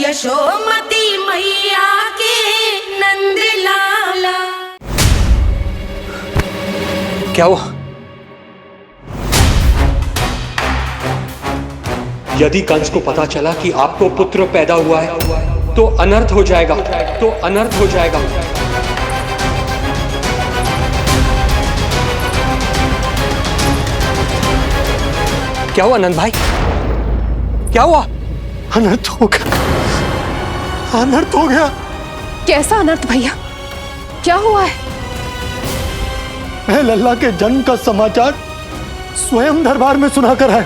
यशोमती मैया के नंद लाला। क्या हुआ? यदि कंस को पता चला कि आपको पुत्र पैदा हुआ है तो अनर्थ हो जाएगा, तो अनर्थ हो जाएगा। क्या हुआ नंद भाई? क्या हुआ? अनर्थ हो गया, अनर्थ हो गया। कैसा अनर्थ भैया? क्या हुआ है? मैं लल्ला के जन्म का समाचार स्वयं दरबार में सुनाकर आया।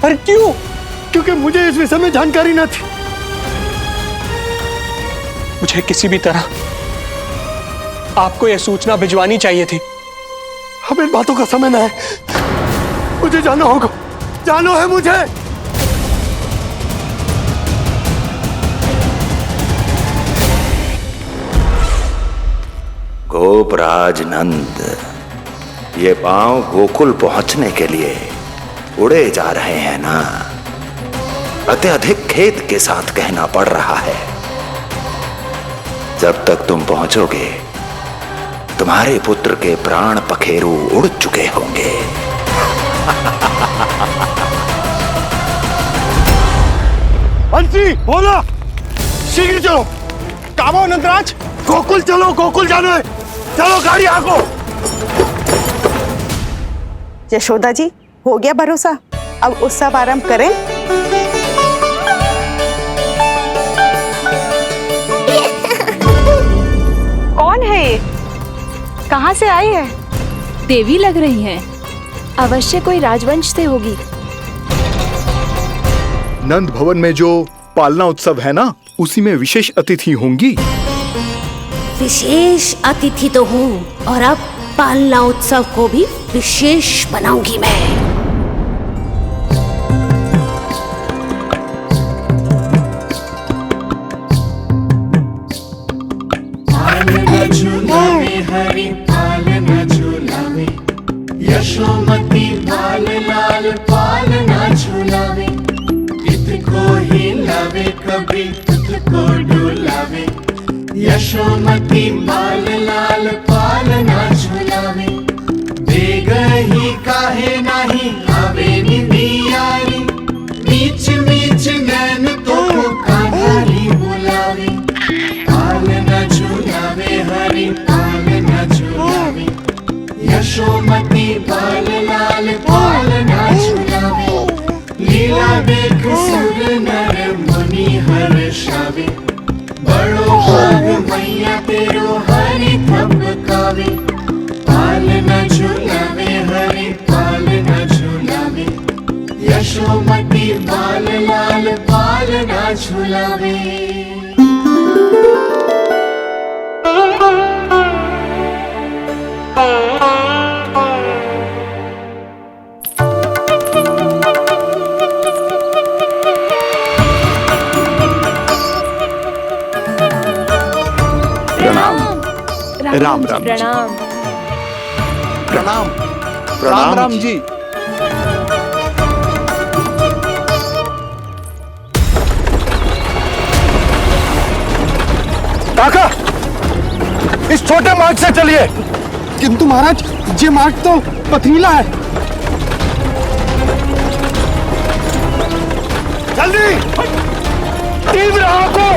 अरे क्यों? क्योंकि मुझे इस विषय में जानकारी न थी। मुझे किसी भी तरह आपको यह सूचना भिजवानी चाहिए थी। अब इन बातों का समय न है, मुझे जाना होगा, जानो है मुझे। गोपराज नंद, ये पांव गोकुल पहुंचने के लिए उड़े जा रहे हैं ना? अत्यधिक खेद के साथ कहना पड़ रहा है, जब तक तुम पहुंचोगे तुम्हारे पुत्र के प्राण पखेरु उड़ चुके होंगे। बंसी बोला, शीघ्र चलो। काबो नंदराज, गोकुल चलो, गोकुल जानो है। चलो गाड़ी आगो। यशोदा जी, हो गया भरोसा, अब उत्सव आरंभ करें। कौन है ये? कहाँ से आई है? देवी लग रही हैं। अवश्य कोई राजवंश से होगी। नंद भवन में जो पालना उत्सव है ना, उसी में विशेष अतिथि होंगी। विशेष अतिथि तो हूँ, और अब पालना उत्सव को भी विशेष बनाऊंगी मैं। पालना झूलावे हरि पालना झूलावे, यशोमती बाल लाल पालना झूलावे। इत को हिलावे कभी तुत को डुलावे, यशोमती बाल लाल पालना झूलावे। बेग ही काहे नाही आवे निंदियारी, मीच मीच नैन तो कान्हारी बुलावे। पालना झूलावे हरि पालना झूलावे, यशोमती बाल लाल पालना झूलावे। लीला देख सुर नर मुनि हर्षावे, बड़ो भाग मैया तेरो हरि थपकावे। पालना झूलावे हरि पालना झूलावे, यशोमती बाल लाल पालना झूलावे। राम राम जी। प्रणाम। प्रणाम राम राम जी। काका, इस छोटे मार्ग से चलिए। किंतु महाराज, ये मार्ग तो पथरीला है। जल्दी तीव्र आंखों।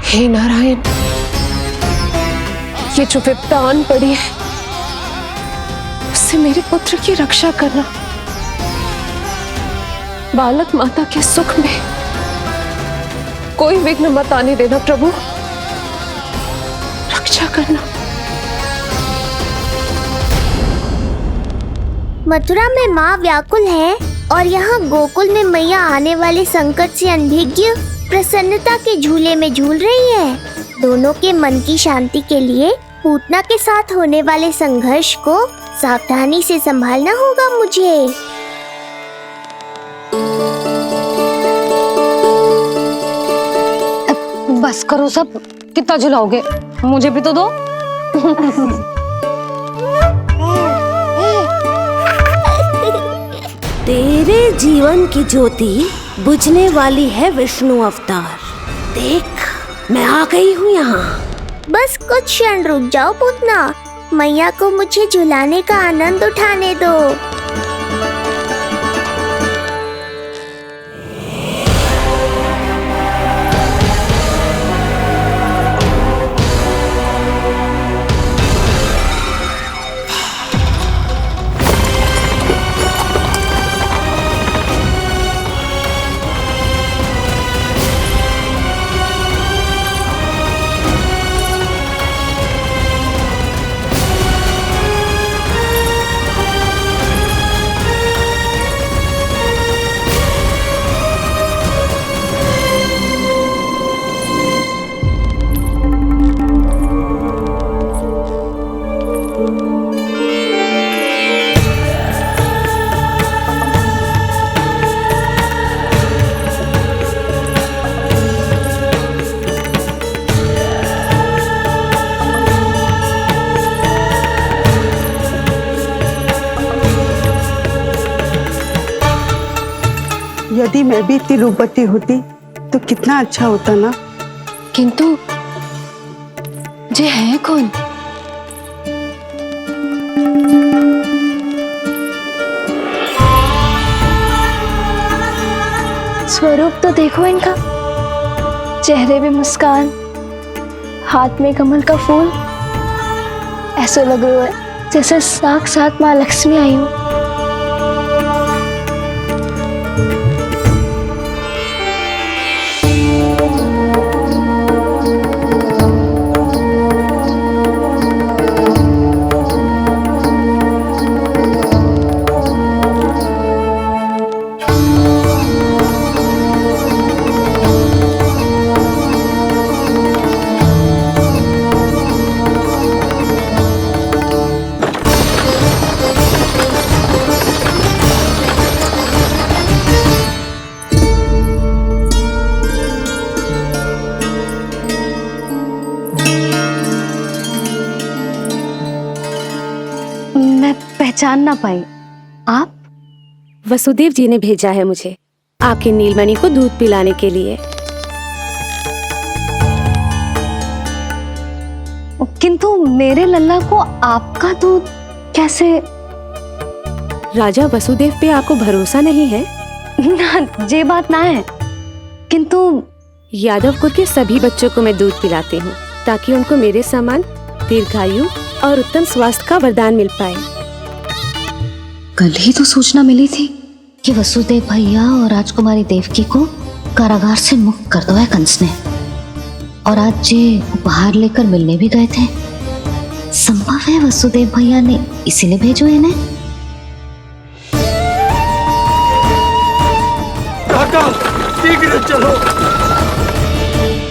हे नारायण, ये जो विपदा आन पड़ी है, उससे मेरे पुत्र की रक्षा करना। बालक माता के सुख में कोई विघ्न मत आने देना प्रभु, रक्षा करना। मथुरा में माँ व्याकुल है और यहाँ गोकुल में मैया आने वाले संकट से अनभिज्ञ प्रसन्नता के झूले में झूल रही है। दोनों के मन की शांति के लिए पूतना के साथ होने वाले संघर्ष को सावधानी से संभालना होगा मुझे। बस करो सब, कितना झुलाओगे, मुझे भी तो दो। तेरे जीवन की ज्योति बुझने वाली है विष्णु अवतार। देख, मैं आ गई हूँ यहाँ। बस कुछ क्षण रुक जाओ पूतना, मैया को मुझे झुलाने का आनंद उठाने दो। यदि मैं भी इतनी रूपवती होती तो कितना अच्छा होता ना। किंतु जे है कौन? स्वरूप तो देखो इनका, चेहरे पे मुस्कान, हाथ में कमल का फूल, ऐसा लग रहा है जैसे साक्षात माँ लक्ष्मी आई हो। पहचान ना पाई। आप? वसुदेव जी ने भेजा है मुझे आपके नीलमणि को दूध पिलाने के लिए। किंतु मेरे लल्ला को आपका दूध कैसे? राजा वसुदेव पे आपको भरोसा नहीं है ना? ये बात ना है, किंतु यादव कुल के सभी बच्चों को मैं दूध पिलाती हूँ ताकि उनको मेरे समान दीर्घायु और उत्तम स्वास्थ्य का वरदान मिल पाए। कल ही तो सूचना मिली थी कि वसुदेव भैया और राजकुमारी देवकी को कारागार से मुक्त कर दो है कंस ने, और आज ये उपहार लेकर मिलने भी गए थे। संभव है वसुदेव भैया ने इसीलिए भेजो इन्हें। काका, शीघ्र चलो।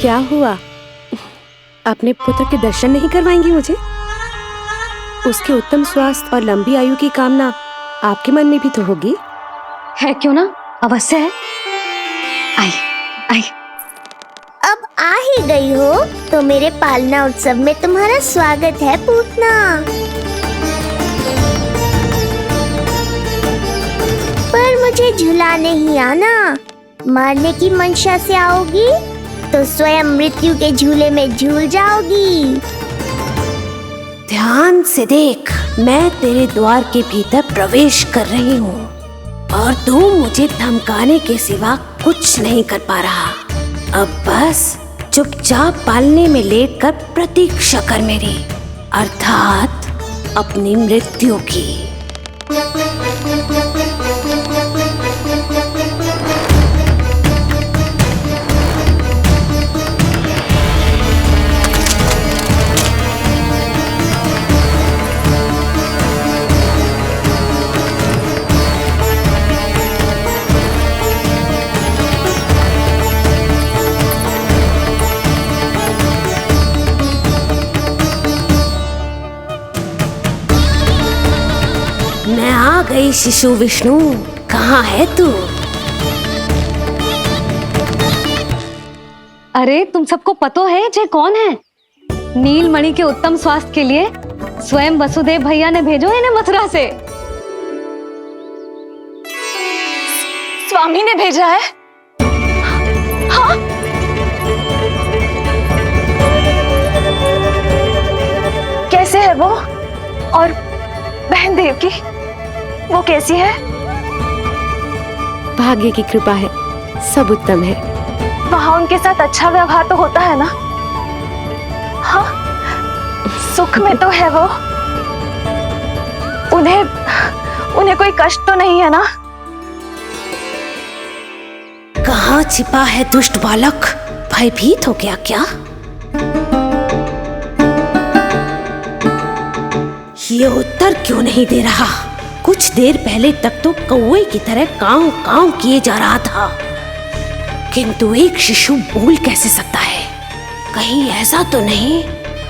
क्या हुआ? अपने पुत्र के दर्शन नहीं करवाएंगी मुझे? उसके उत्तम स्वास्थ्य और लंबी आयु की कामना आपके मन में भी तो होगी, है क्यों ना? अवश्य है। आई आई। अब आ ही गई हो तो मेरे पालना उत्सव में तुम्हारा स्वागत है पूतना। पर मुझे झुला नहीं आना, मारने की मंशा से आओगी तो स्वयं मृत्यु के झूले में झूल जाओगी। ध्यान से देख, मैं तेरे द्वार के भीतर प्रवेश कर रही हूँ और तू मुझे धमकाने के सिवा कुछ नहीं कर पा रहा। अब बस चुपचाप पालने में लेटकर प्रतीक्षा कर मेरी, अर्थात अपनी मृत्यु की। शिशु विष्णु, कहाँ है तू? अरे तुम सबको पतो है जे कौन है? नीलमणि के उत्तम स्वास्थ्य के लिए स्वयं वसुदेव भैया ने भेजो इन्हें मथुरा से। स्वामी ने भेजा है? हाँ? कैसे है वो? और बहन देवकी, वो कैसी है? भाग्य की कृपा है, सब उत्तम है। वहां उनके साथ अच्छा व्यवहार तो होता है ना? हाँ, सुख में तो है वो। उन्हें कोई कष्ट तो नहीं है ना? कहाँ छिपा है दुष्ट बालक? भयभीत हो गया क्या? ये उत्तर क्यों नहीं दे रहा? कुछ देर पहले तक तो कौवे की तरह कांव कांव किए जा रहा था, किंतु एक शिशु बोल कैसे सकता है? कहीं ऐसा तो नहीं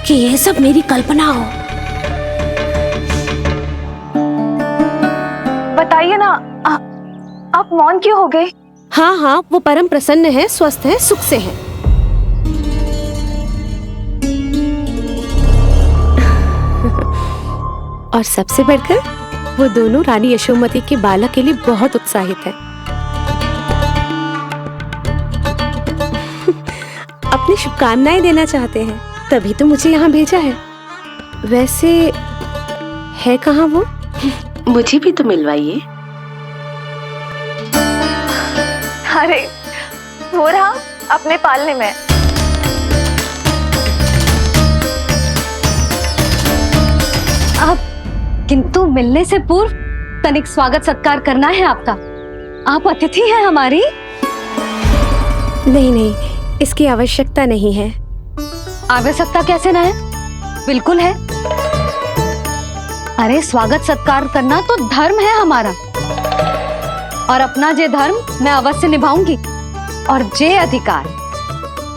कि ये सब मेरी कल्पना हो? बताइए ना, आप मौन क्यों हो गए? हाँ हाँ, वो परम प्रसन्न है, स्वस्थ है, सुख से है। और सबसे बढ़कर वो दोनों रानी यशोमती के बालक के लिए बहुत उत्साहित है। अपनी शुभकामनाएं देना चाहते हैं, तभी तो मुझे यहाँ भेजा है। वैसे है कहाँ वो? मुझे भी तो मिलवाइए। अरे वो रहा अपने पालने में। आप किंतु मिलने से पूर्व तनिक स्वागत सत्कार करना है आपका। आप अतिथि हैं हमारी। नहीं नहीं, इसकी आवश्यकता नहीं है। आवश्यकता कैसे ना है? बिल्कुल है। अरे स्वागत सत्कार करना तो धर्म है हमारा, और अपना जे धर्म मैं अवश्य निभाऊंगी, और जे अधिकार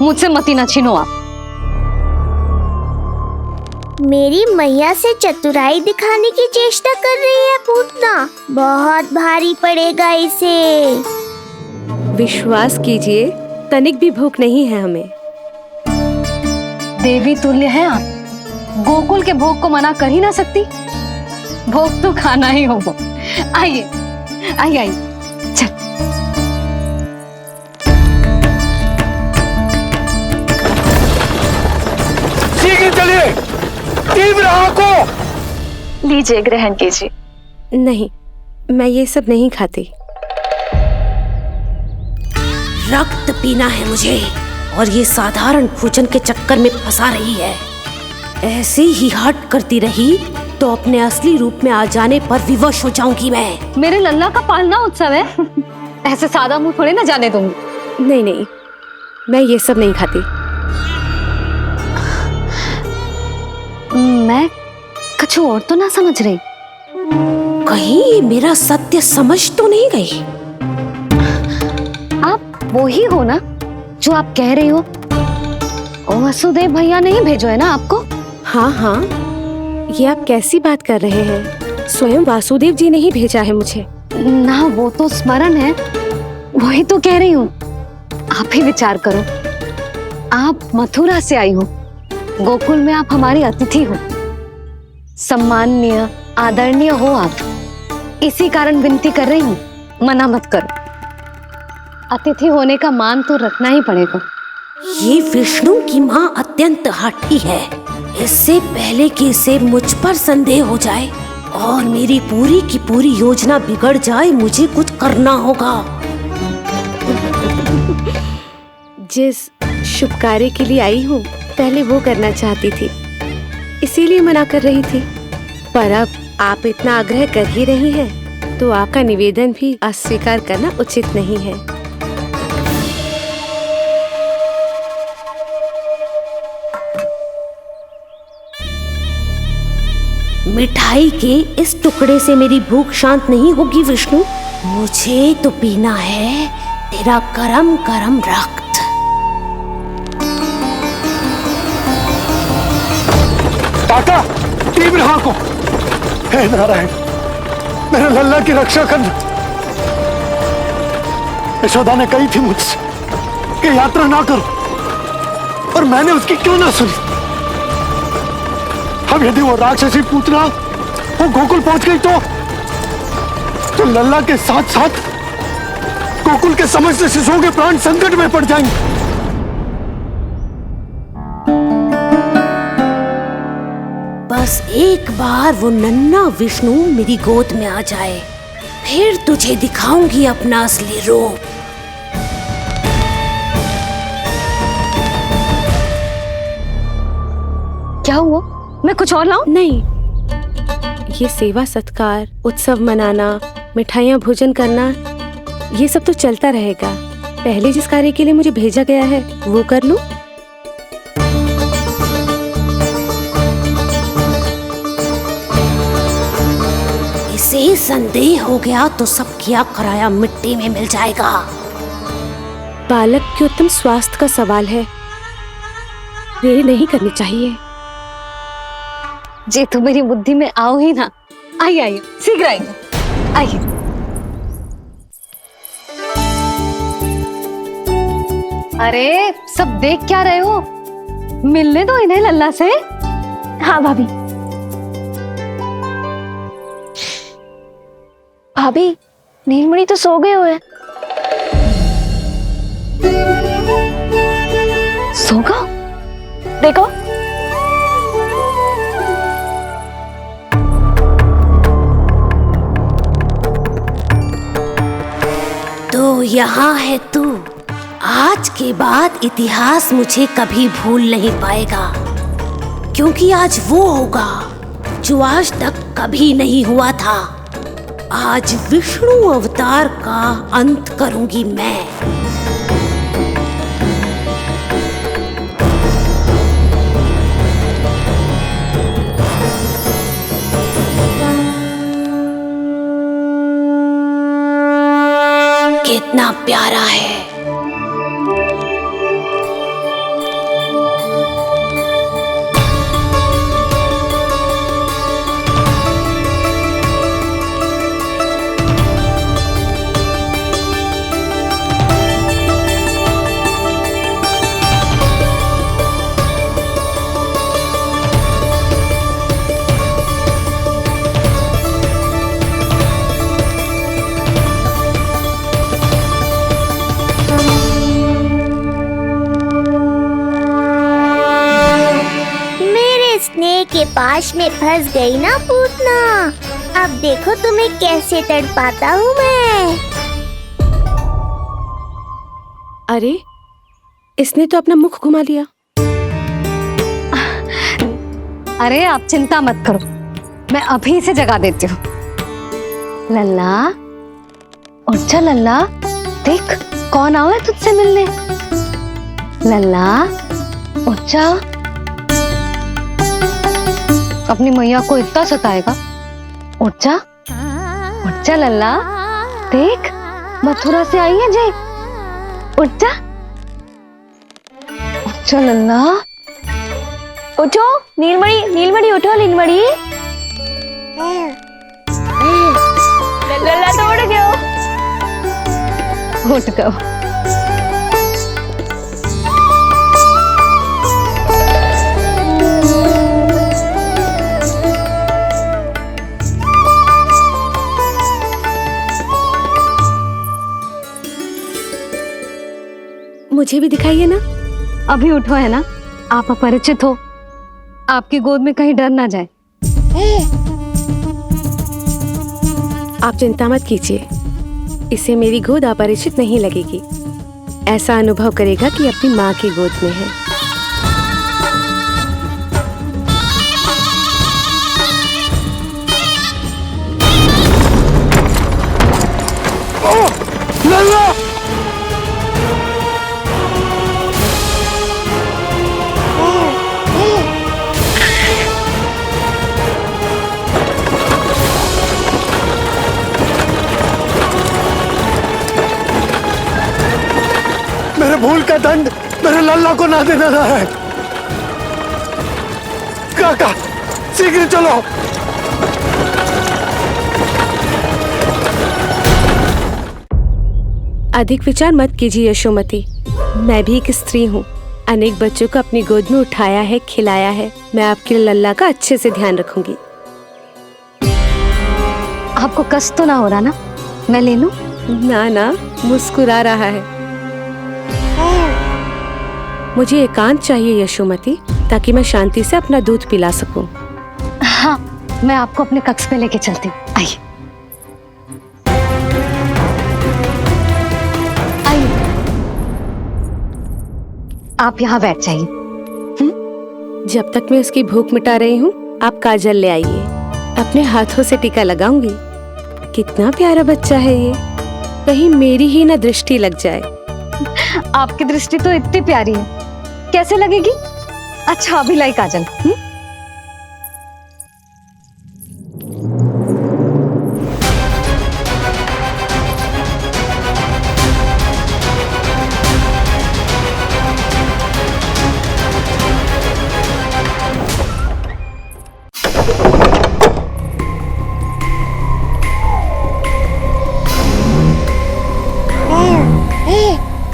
मुझसे मती न छीनो आप। मेरी मैया से चतुराई दिखाने की चेष्टा कर रही है पूतना। बहुत भारी पड़ेगा इसे। विश्वास कीजिए, तनिक भी भूख नहीं है हमें। देवी तुल्य है आप, गोकुल के भोग को मना कर ही ना सकती। भोग तो खाना ही होगा। आइए आइए आइए, चल। शीघ्र चलिए, तीव्र को लीजिए, ग्रहण कीजिए। नहीं, मैं ये सब नहीं खाती। रक्त पीना है मुझे, और ये साधारण भोजन के चक्कर में फंसा रही है। ऐसे ही हट करती रही तो अपने असली रूप में आ जाने पर विवश हो जाऊंगी मैं। मेरे लल्ला का पालना उत्सव है, ऐसे सादा मुंह थोड़े ना जाने दूंगी। नहीं नहीं, मैं ये सब नहीं खाती। मैं कुछ और तो ना समझ रही। कहीं ये मेरा सत्य समझ तो नहीं गई? आप वो ही हो ना जो आप कह रही हो? वसुदेव भैया ने ही भेजो है ना आपको? हाँ हाँ, ये आप कैसी बात कर रहे हैं? स्वयं वासुदेव जी ने ही भेजा है मुझे। ना वो तो स्मरण है, वही तो कह रही हूँ। आप ही विचार करो, आप मथुरा से आई हो, गोकुल में आप हमारी अतिथि हो, सम्माननीय आदरणीय हो आप। इसी कारण विनती कर रही हूँ, मना मत करो। अतिथि होने का मान तो रखना ही पड़ेगा। ये विष्णु की माँ अत्यंत हठी है। इससे पहले कि इसे मुझ पर संदेह हो जाए और मेरी पूरी की पूरी योजना बिगड़ जाए, मुझे कुछ करना होगा। जिस शुभ कार्य के लिए आई हूँ, पहले वो करना चाहती थी, इसीलिए मना कर रही थी। पर अब आप इतना आग्रह कर ही रही हैं, तो आपका निवेदन भी अस्वीकार करना उचित नहीं है। मिठाई के इस टुकड़े से मेरी भूख शांत नहीं होगी विष्णु। मुझे तो पीना है तेरा गरम गरम रक्त। काका, तीव्र को हे नारायण, मेरे लल्ला की रक्षा करना। यशोदा ने कही थी मुझसे कि यात्रा ना करो, और मैंने उसकी क्यों ना सुनी। अब यदि वो राक्षसी पूतना वो गोकुल पहुंच गई तो लल्ला के साथ साथ गोकुल के समस्त शिशुओं के प्राण संकट में पड़ जाएंगे। बस एक बार वो नन्हा विष्णु मेरी गोद में आ जाए, फिर तुझे दिखाऊंगी अपना असली रूप। क्या हुआ? मैं कुछ और लाऊं? नहीं, ये सेवा सत्कार, उत्सव मनाना, मिठाइयाँ भोजन करना, ये सब तो चलता रहेगा। पहले जिस कार्य के लिए मुझे भेजा गया है वो कर लूं। इसे संदेह हो गया तो सब किया कराया मिट्टी में मिल जाएगा। बालक के उत्तम स्वास्थ्य का सवाल है, देरी नहीं करनी चाहिए। जे तो मेरी बुद्धि में आओ ही ना। आइए आइए, शीघ्र आइए, आइए। अरे सब देख क्या रहे हो? मिलने दो इन्हें लल्ला से। हाँ भाभी। भाभी, नीलमणि तो सो गए हुए। सो गो? देखो। तो यहाँ है तू। आज के बाद इतिहास मुझे कभी भूल नहीं पाएगा, क्योंकि आज वो होगा जो आज तक कभी नहीं हुआ था। आज विष्णु अवतार का अंत करूंगी मैं। कितना प्यारा है। के पास में फंस गई ना पूतना। अब देखो तुम्हें कैसे तड़पाता हूँ मैं। अरे, इसने तो अपना मुख घुमा लिया। अरे आप चिंता मत करो, मैं अभी से जगा देती हूँ। लल्ला, उठ जा लल्ला, देख कौन आया है तुझसे मिलने। लल्ला, उठ जा। अपनी मैया को इतना सताएगा? उठ जा लल्ला, देख मथुरा से आई है जय। उठ जा लल्ला। उठो नीलमणि, नीलमणि उठो नीलमणि। लल्ला तो उठ गयो। उठ गयो। मुझे भी दिखाइए ना। अभी उठो है ना, आप अपरिचित हो, आपकी गोद में कहीं डर ना जाए। आप चिंता मत कीजिए, इसे मेरी गोद अपरिचित नहीं लगेगी। ऐसा अनुभव करेगा कि अपनी माँ की गोद में है। मेरे भूल का दंड मेरे लल्ला को ना देना है। काका, शीघ्र चलो। अधिक विचार मत कीजिए यशोमती। मैं भी एक स्त्री हूँ, अनेक बच्चों को अपनी गोद में उठाया है, खिलाया है। मैं आपके लल्ला का अच्छे से ध्यान रखूंगी। आपको कष्ट तो ना हो रहा ना? मैं ले लूं? ना ना, मुस्कुरा रहा है। मुझे एकांत चाहिए यशोमती, ताकि मैं शांति से अपना दूध पिला सकूं। हाँ, मैं आपको अपने कक्ष पे लेके चलती हूँ। आइए आइए, आप यहाँ बैठ जाइए। जब तक मैं उसकी भूख मिटा रही हूँ, आप काजल ले आइए। अपने हाथों से टीका लगाऊंगी। कितना प्यारा बच्चा है ये, कहीं मेरी ही ना दृष्टि लग जाए। आपकी दृष्टि तो इतनी प्यारी है, कैसे लगेगी? अच्छा अभी लाई काजल।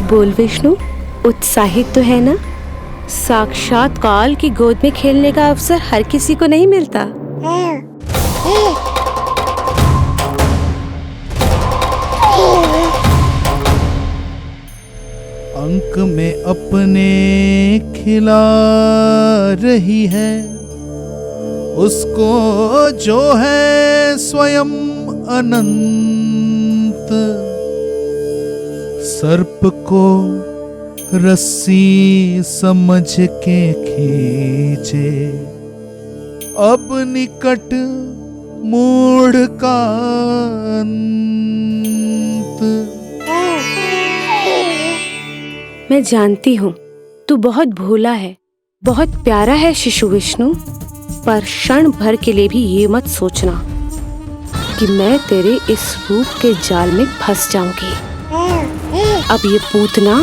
बोल विष्णु, उत्साहित तो है ना? साक्षात काल की गोद में खेलने का अवसर हर किसी को नहीं मिलता। अंक में अपने खिला रही है, उसको जो है स्वयं अनंत। सर्प को रस्सी समझ के खींचे, अब निकट मूढ़ का अंत। मैं जानती हूँ तू बहुत भोला है, बहुत प्यारा है शिशु विष्णु, पर क्षण भर के लिए भी ये मत सोचना कि मैं तेरे इस रूप के जाल में फंस जाऊंगी। अब ये पूतना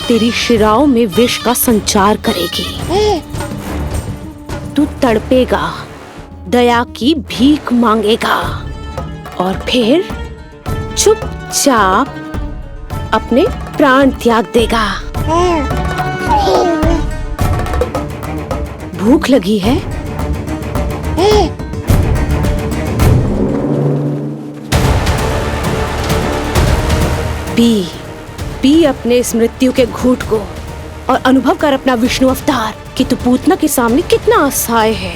तेरी शिराओं में विष का संचार करेगी। तू तड़पेगा, दया की भीख मांगेगा और फिर चुपचाप अपने प्राण त्याग देगा। भूख लगी है? पी अपने इस मृत्यु के घूंट को और अनुभव कर अपना विष्णु अवतार कि तू पूतना के सामने कितना असहाय है।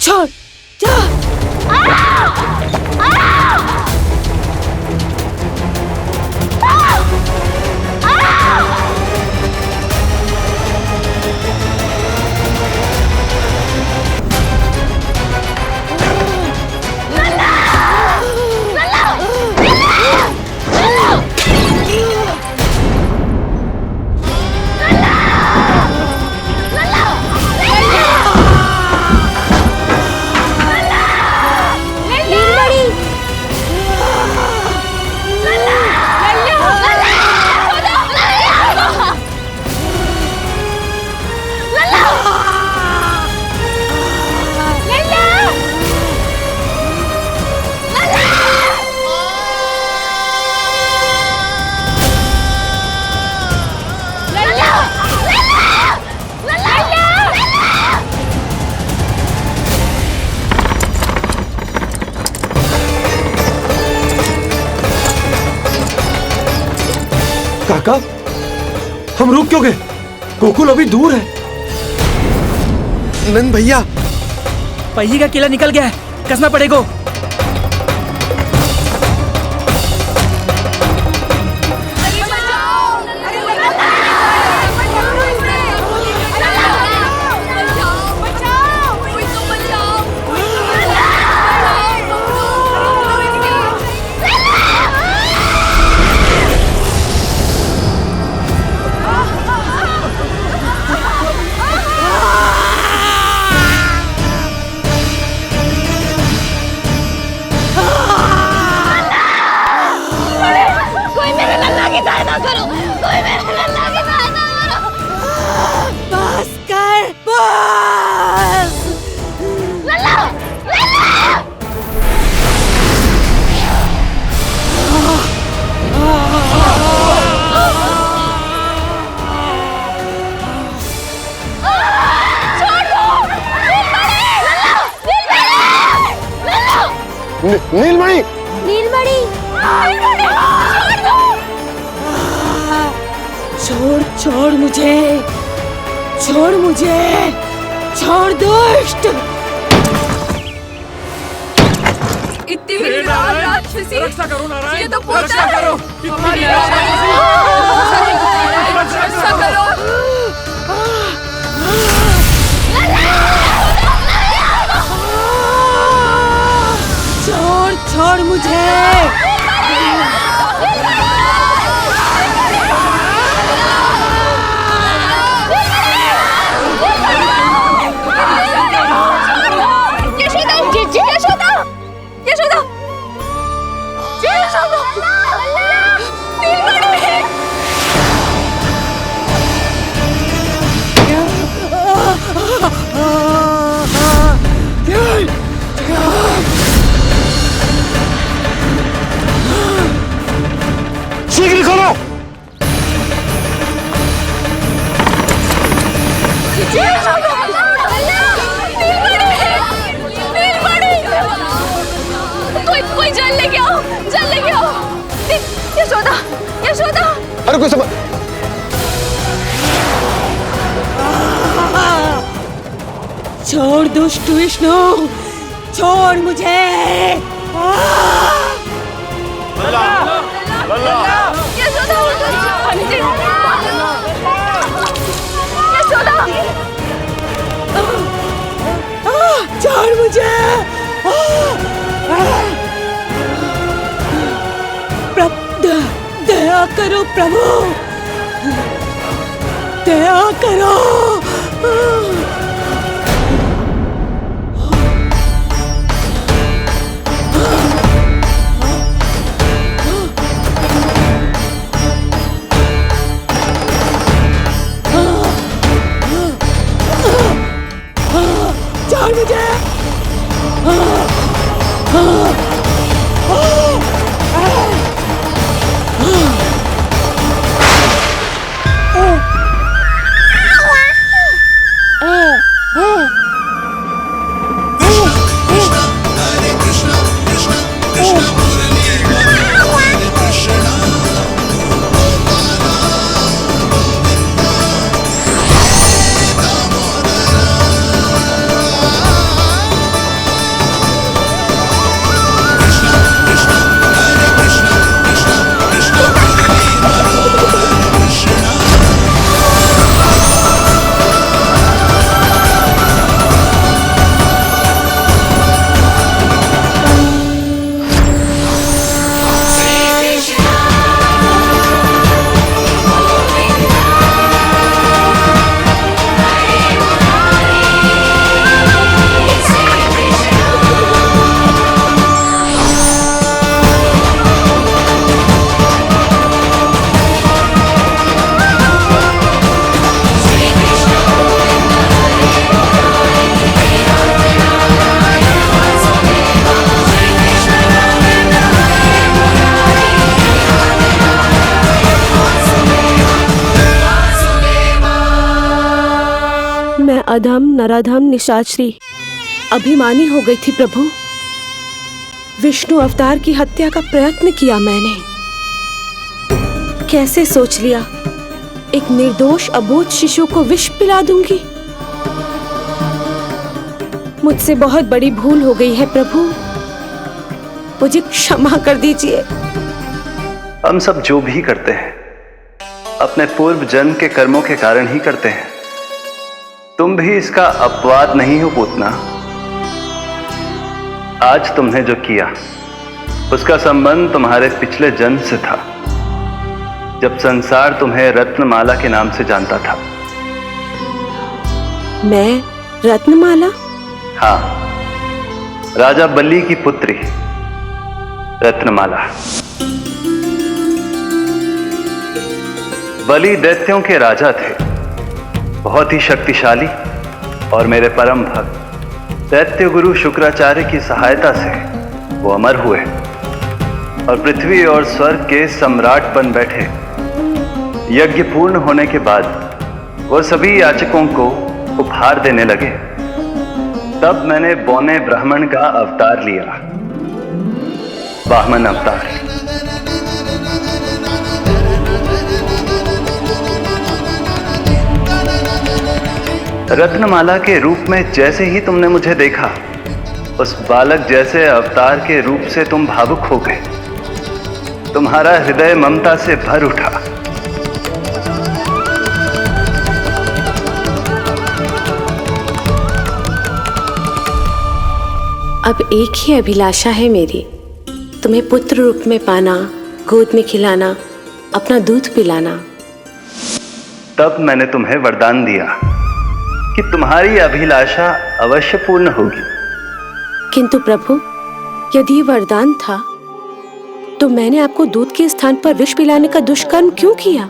छोड़ जा। काका, हम रुक क्यों गए? गोकुल अभी दूर है। नंद भैया, पहिए का किला निकल गया है, कसना पड़ेगा। नीलमणि नीलमणि छोड़ छोड़ मुझे, छोड़ मुझे, छोड़ दुष्ट। इतनी बड़ी राक्षसी, रक्षा करो नारायण, ये तो पोता रक्षा है। करो। हमारी रक्षा करो। छोड़ छोड़ मुझे। शीघ्र करो। कोई जल लेके आओ, जल लेके आओ। यशोदा, यशोदा। अरे कोई समझ। छोड़ दुष्ट विष्णु, छोड़ मुझे। छोड़ मुझे। दया करो प्रभु, दया करो। छोड़ मुझे। अधम नराधम निशाचरी अभिमानी हो गई थी प्रभु। विष्णु अवतार की हत्या का प्रयत्न किया मैंने। कैसे सोच लिया एक निर्दोष अबोध शिशु को विष पिला दूंगी। मुझसे बहुत बड़ी भूल हो गई है प्रभु, मुझे क्षमा कर दीजिए। हम सब जो भी करते हैं अपने पूर्व जन्म के कर्मों के कारण ही करते हैं। तुम भी इसका अपवाद नहीं हो पूतना। आज तुमने जो किया उसका संबंध तुम्हारे पिछले जन्म से था, जब संसार तुम्हें रत्नमाला के नाम से जानता था। मैं रत्नमाला? हाँ, राजा बलि की पुत्री रत्नमाला। बलि दैत्यों के राजा थे, बहुत ही शक्तिशाली, और मेरे परम भक्त दैत्य गुरु शुक्राचार्य की सहायता से वो अमर हुए और पृथ्वी और स्वर्ग के सम्राट बन बैठे। यज्ञ पूर्ण होने के बाद वो सभी याचकों को उपहार देने लगे। तब मैंने बौने ब्राह्मण का अवतार लिया वामन अवतार। रत्नमाला के रूप में जैसे ही तुमने मुझे देखा, उस बालक जैसे अवतार के रूप से तुम भावुक हो गए। तुम्हारा हृदय ममता से भर उठा। अब एक ही अभिलाषा है मेरी, तुम्हें पुत्र रूप में पाना, गोद में खिलाना, अपना दूध पिलाना। तब मैंने तुम्हें वरदान दिया कि तुम्हारी अभिलाषा अवश्य पूर्ण होगी। किंतु प्रभु, यदि ये वरदान था तो मैंने आपको दूध के स्थान पर विष पिलाने का दुष्कर्म क्यों किया?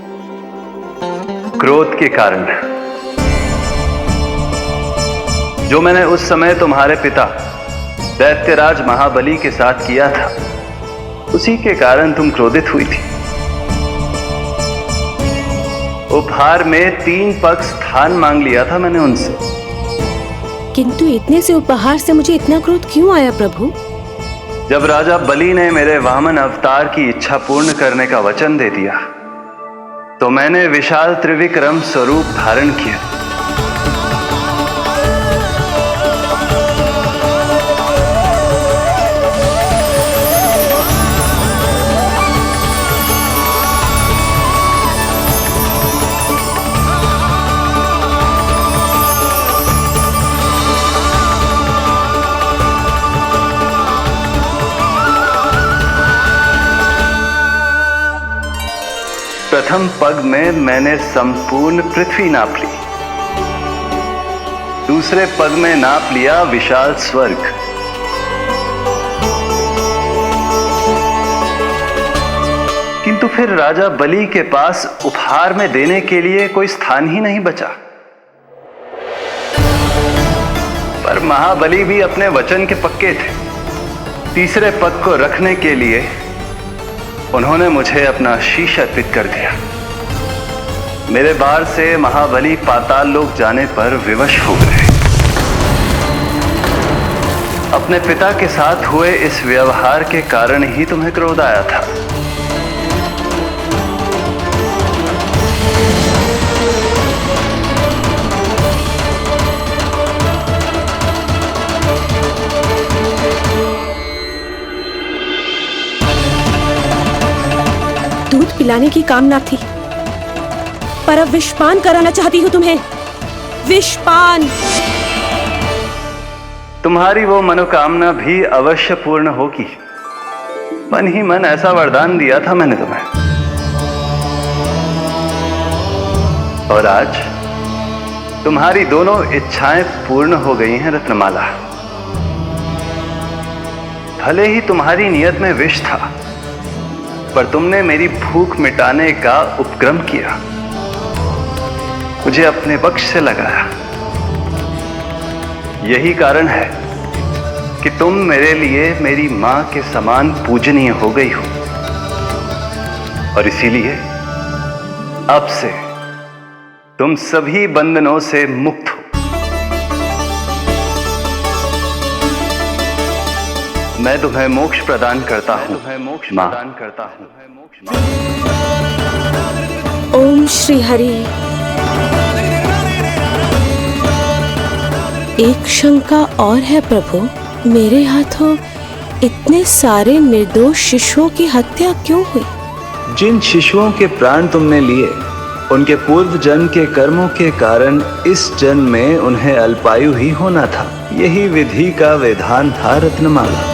क्रोध के कारण, जो मैंने उस समय तुम्हारे पिता दैत्यराज महाबली के साथ किया था, उसी के कारण तुम क्रोधित हुई थी। उपहार में 3 पग स्थान मांग लिया था मैंने उनसे। किंतु इतने से उपहार से मुझे इतना क्रोध क्यों आया प्रभु? जब राजा बलि ने मेरे वामन अवतार की इच्छा पूर्ण करने का वचन दे दिया, तो मैंने विशाल त्रिविक्रम स्वरूप धारण किया। प्रथम पग में मैंने संपूर्ण पृथ्वी नाप ली, दूसरे पग में नाप लिया विशाल स्वर्ग, किंतु फिर राजा बलि के पास उपहार में देने के लिए कोई स्थान ही नहीं बचा। पर महाबली भी अपने वचन के पक्के थे। तीसरे पग को रखने के लिए उन्होंने मुझे अपना शीश अर्पित कर दिया। मेरे बार से महाबली पाताल लोक जाने पर विवश हो गए। अपने पिता के साथ हुए इस व्यवहार के कारण ही तुम्हें क्रोध आया था। दूध पिलाने की कामना थी, पर अब विषपान कराना चाहती हूँ तुम्हें। विषपान। तुम्हारी वो मनोकामना भी अवश्य पूर्ण होगी। मन ही मन ऐसा वरदान दिया था मैंने तुम्हें। और आज तुम्हारी दोनों इच्छाएं पूर्ण हो गई हैं रत्नमाला। भले ही तुम्हारी नियत में विष था, पर तुमने मेरी भूख मिटाने का उपक्रम किया, मुझे अपने पक्ष से लगाया। यही कारण है कि तुम मेरे लिए मेरी मां के समान पूजनीय हो गई हो। और इसीलिए अब से तुम सभी बंधनों से मुक्त हो। मैं तुम्हें मोक्ष प्रदान करता हूं, मां। ओम श्री हरि। एक शंका और है प्रभु, मेरे हाथों इतने सारे निर्दोष शिशुओं की हत्या क्यों हुई? जिन शिशुओं के प्राण तुमने लिए, उनके पूर्व जन्म के कर्मों के कारण इस जन्म में उन्हें अल्पायु ही होना था। यही विधि का विधान था रत्नमाला।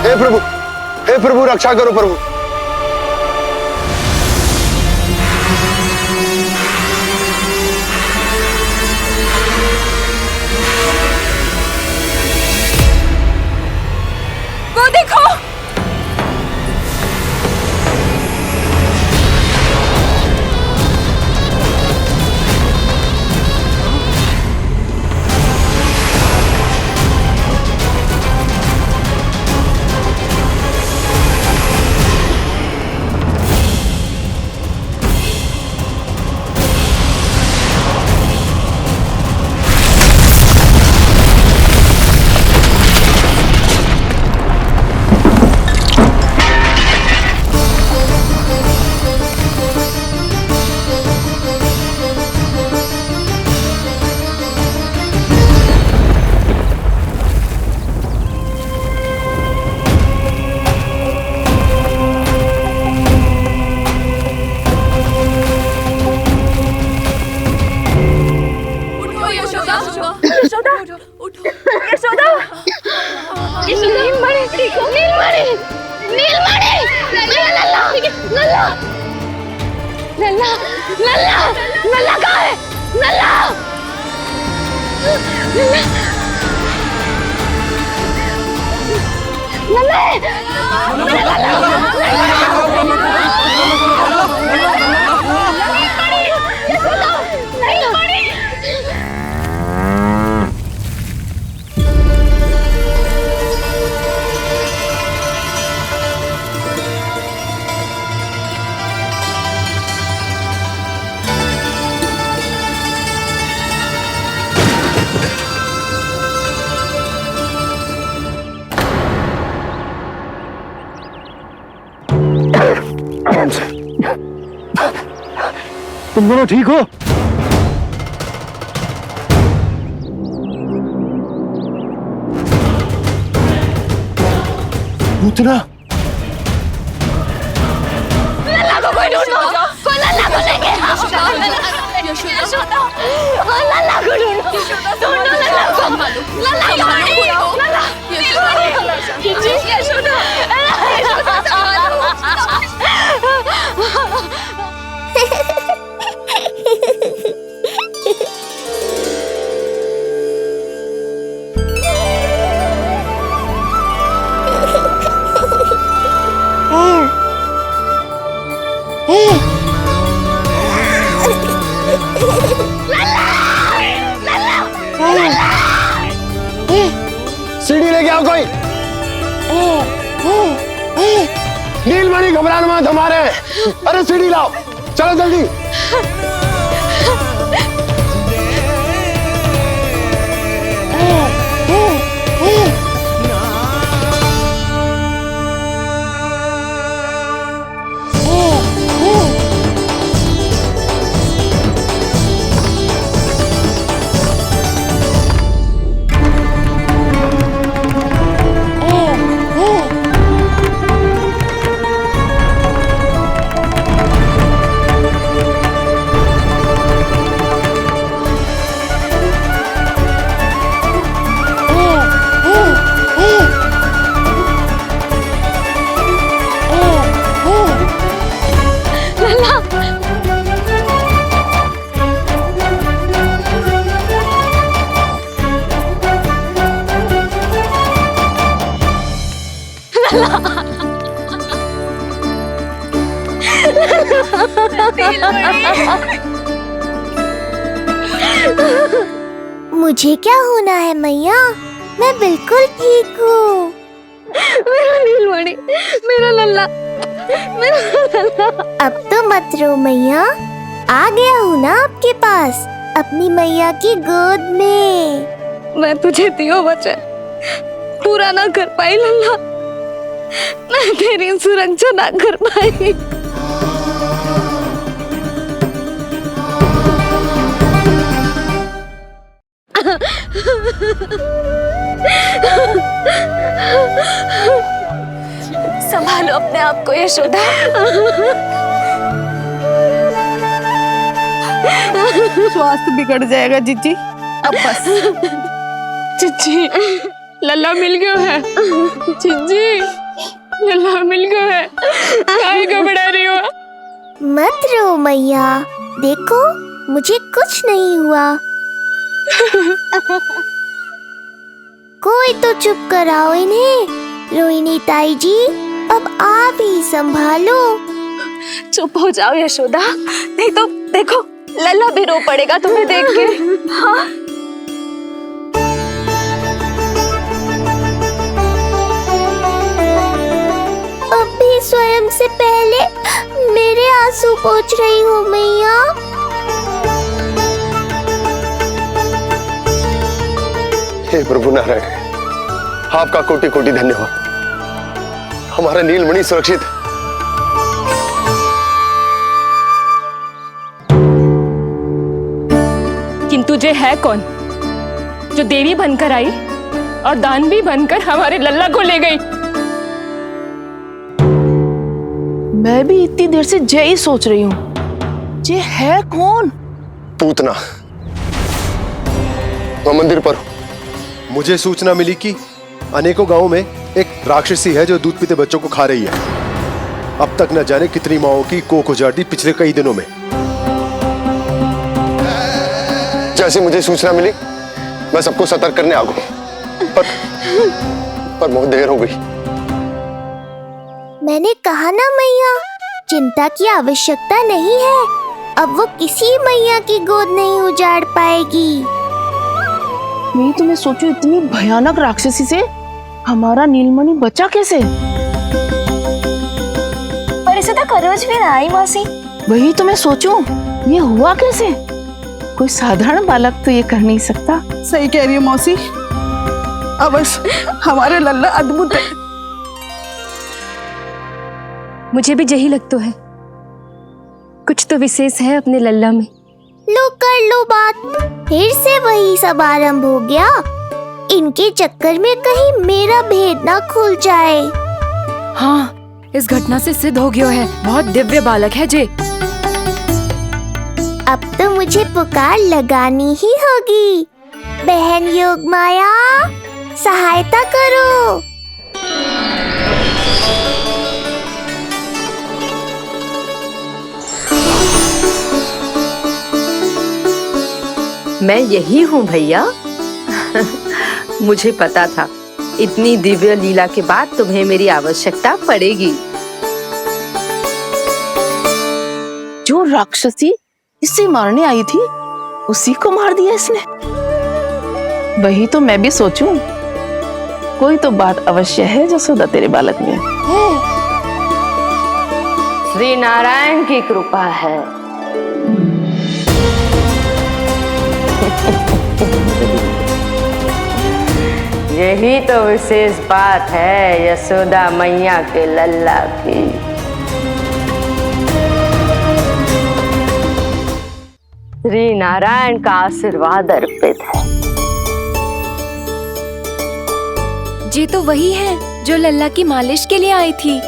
हे प्रभु रक्षा करो प्रभु। नीलमणि मेरा लल्ला लल्ला लल्ला लल्ला लल्ला कहाँ है लल्ला तुम दोनों ठीक हो? पूतना लल्ला को कोई ढूंढो कोई लल्ला को लेके आओ यशोदा लल्ला को ढूंढो ढूंढो लल्ला को लल्ला यशोदा सीढ़ी लेके आओ कोई। नीलमणि घबराना मत हमारे। अरे सीढ़ी लाओ चलो जल्दी। मुझे क्या होना है मैया, मैं बिल्कुल ठीक हूँ। मेरा नीलमणि, मेरा लल्ला, मेरा लल्ला। अब तो मत रो मैया, आ गया हूँ ना आपके पास अपनी मैया की गोद में। मैं तुझे दियो वचन पूरा ना कर पाई लल्ला, मैं तेरी सुरक्षा ना कर पाई। संभालो अपने आप को यशोदा। स्वास्थ्य बिगड़ जाएगा जीजी, अब बस। चिच्ची लल्ला मिल गया है। चिच्ची लल्ला मिल गया है, काहे घबरा रही हो? मत रो मैया, देखो मुझे कुछ नहीं हुआ। कोई तो चुप कराओ इन्हें। रोहिणी ताई जी, अब आप ही संभालो। चुप हो जाओ यशोदा, नहीं तो देखो लल्ला भी रो पड़ेगा तुम्हें देख के। हाँ? अब भी स्वयं से पहले मेरे आंसू पोंछ रही हो मैया। हे प्रभु नारायण, आपका कोटि कोटि धन्यवाद। हमारा नीलमणि सुरक्षित। किंतु जे है कौन जो देवी बनकर आई और दानवी बनकर हमारे लल्ला को ले गई? मैं भी इतनी देर से जय ही सोच रही हूँ, जे है कौन? पूतना। मैं मंदिर पर हूं। मुझे सूचना मिली कि अनेकों गांवों में एक राक्षसी है जो दूध पीते बच्चों को खा रही है। अब तक न जाने कितनी माओं की कोख उजाड़ दी पिछले कई दिनों में। जैसे मुझे सूचना मिली मैं सबको सतर्क करने आ गया, पर बहुत देर हो गई। मैंने कहा ना मैया, चिंता की आवश्यकता नहीं है। अब वो किसी मैया की गोद नहीं उजाड़ पाएगी। मैं तुम्हें सोचू, इतनी भयानक राक्षसी से हमारा नीलमणि बचा कैसे? पर इसे तो खरोच भी ना आई मौसी। वही तो मैं सोचूं, ये हुआ कैसे? कोई साधारण बालक तो ये कर नहीं सकता। सही कह रही है मौसी, अवश्य हमारे लल्ला अद्भुत है। मुझे भी यही लगता है, कुछ तो विशेष है अपने लल्ला में। लो कर लो बात, फिर से वही सब आरंभ हो गया। इनके चक्कर में कहीं मेरा भेद ना खुल जाए। हाँ, इस घटना से सिद्ध हो गया है, बहुत दिव्य बालक है जे। अब तो मुझे पुकार लगानी ही होगी। बहन योगमाया, सहायता करो। मैं यही हूँ भैया। मुझे पता था इतनी दिव्य लीला के बाद तुम्हें मेरी आवश्यकता पड़ेगी। जो राक्षसी इसे मारने आई थी उसी को मार दिया इसने। वही तो मैं भी सोचूं, कोई तो बात अवश्य है जसोदा तेरे बालक में। श्री नारायण की कृपा है। यही तो विशेष बात है यशोदा मैया के लल्ला की। श्री नारायण का आशीर्वाद अर्पित है। जी तो वही है जो लल्ला की मालिश के लिए आई थी।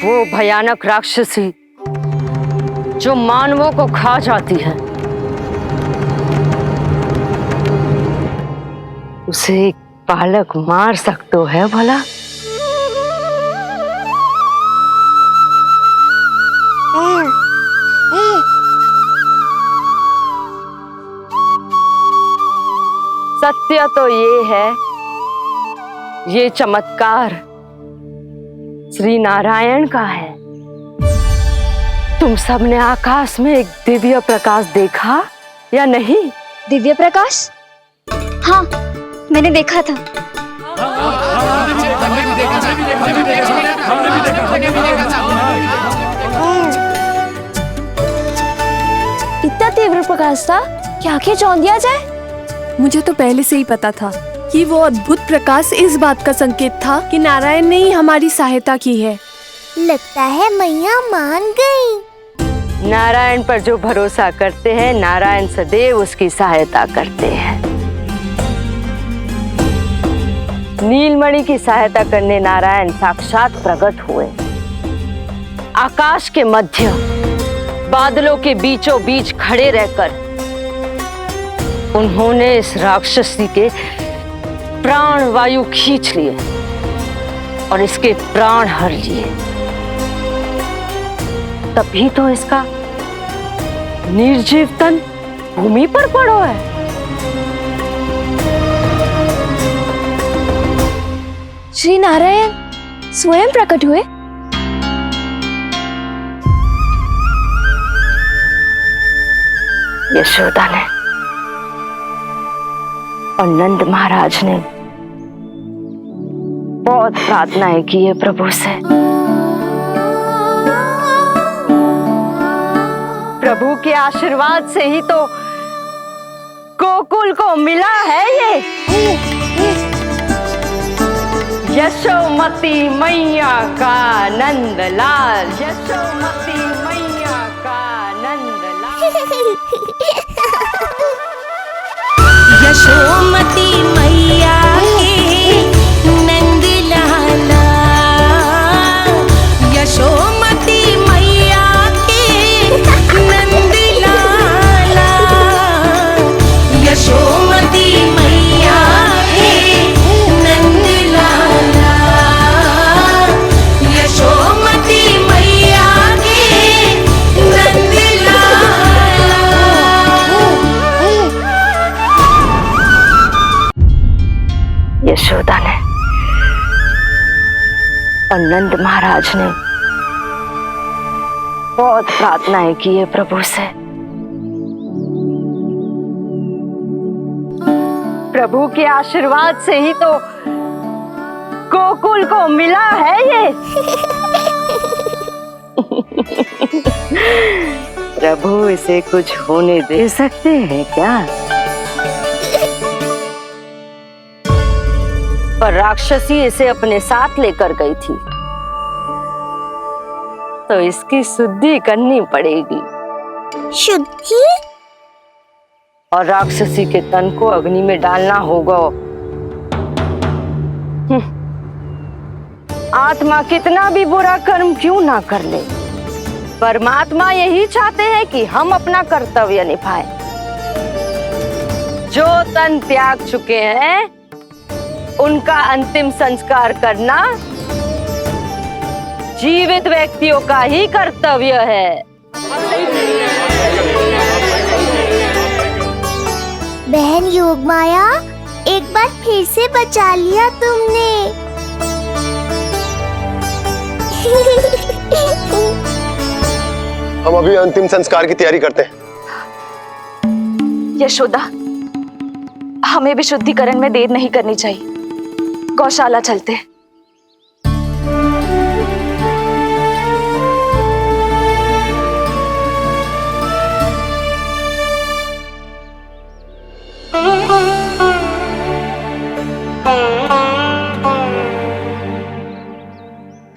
वो भयानक राक्षसी जो मानवों को खा जाती है, उसे एक बालक मार सकते है भला? सत्य तो ये है, ये चमत्कार श्री नारायण का है। तुम सबने आकाश में एक दिव्य प्रकाश देखा या नहीं? दिव्य प्रकाश? हाँ, मैंने देखा था। इतना तीव्र प्रकाश था कि आंखें चौंधिया जाए। मुझे तो पहले से ही पता था कि वो अद्भुत प्रकाश इस बात का संकेत था कि नारायण ने ही हमारी सहायता की है। लगता है मैया मान गई। नारायण पर जो भरोसा करते हैं, नारायण सदैव उसकी सहायता करते हैं। नीलमणि की सहायता करने नारायण साक्षात प्रकट हुए। आकाश के मध्य बादलों के बीचों बीच खड़े रहकर उन्होंने इस राक्षसी के प्राण वायु खींच लिए और इसके प्राण हर लिए। तभी तो इसका निर्जीव तन भूमि पर पड़ो है। श्री नारायण स्वयं प्रकट हुए। यशोदा ने और नंद महाराज ने बहुत प्रार्थनाएं की है प्रभु से। प्रभु के आशीर्वाद से ही तो गोकुल को मिला है ये। यशोमती मैया का नंदलाल, यशोमती मैया का नंदलाल। यशोमती और नंद महाराज ने बहुत प्रार्थनाएं की है प्रभु से। प्रभु के आशीर्वाद से ही तो गोकुल को मिला है ये। प्रभु इसे कुछ होने दे सकते हैं क्या? पर राक्षसी इसे अपने साथ लेकर गई थी, तो इसकी शुद्धि करनी पड़ेगी। शुद्धि? और राक्षसी के तन को अग्नि में डालना होगा। आत्मा कितना भी बुरा कर्म क्यों ना कर ले, परमात्मा यही चाहते हैं कि हम अपना कर्तव्य निभाएं। जो तन त्याग चुके हैं उनका अंतिम संस्कार करना जीवित व्यक्तियों का ही कर्तव्य है। बहन योगमाया, एक बार फिर से बचा लिया तुमने। हम अभी अंतिम संस्कार की तैयारी करते हैं। यशोदा, हमें भी शुद्धिकरण में देर नहीं करनी चाहिए। गौशाला चलते हैं।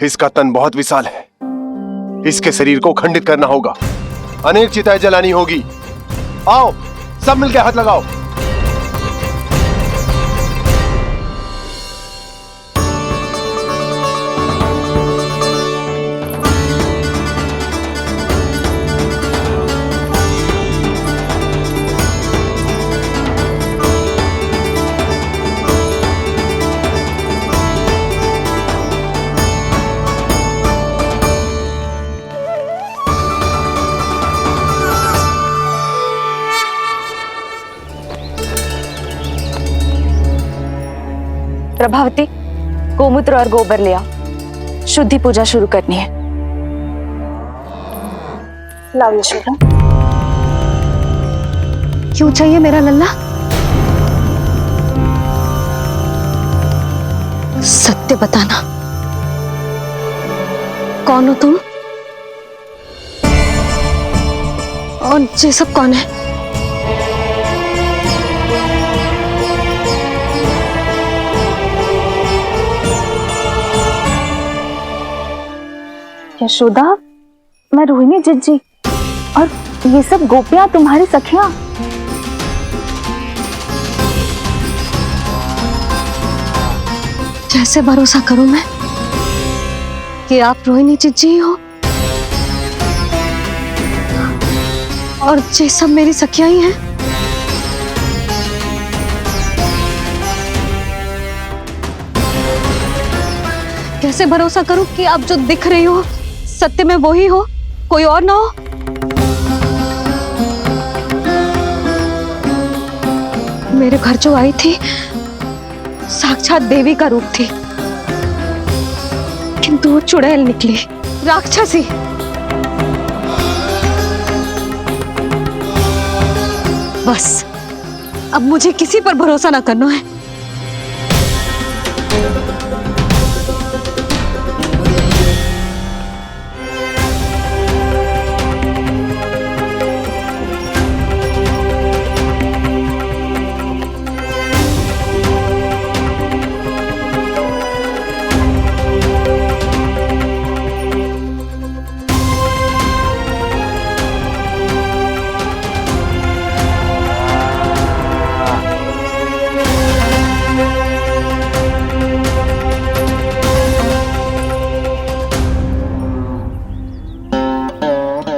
इसका तन बहुत विशाल है, इसके शरीर को खंडित करना होगा, अनेक चिताएं जलानी होगी। आओ सब मिलकर हाथ लगाओ। प्रभावती, गोमूत्र और गोबर ले आओ, शुद्धि पूजा शुरू करनी है। लाओ यशोदा। क्यों चाहिए मेरा लल्ला? सत्य बताना, कौन हो तुम और ये सब कौन है? यशोदा, मैं रोहिणी जिज्जी और ये सब गोपियां तुम्हारी सखियां। कैसे भरोसा करूं मैं कि आप रोहिणी जिज्जी हो और ये सब मेरी सखियां ही हैं? कैसे भरोसा करूं कि आप जो दिख रही हो सत्य में वो ही हो, कोई और ना हो? मेरे घर जो आई थी साक्षात देवी का रूप थी, किंतु वो चुड़ैल निकली, राक्षसी। बस अब मुझे किसी पर भरोसा ना करना है।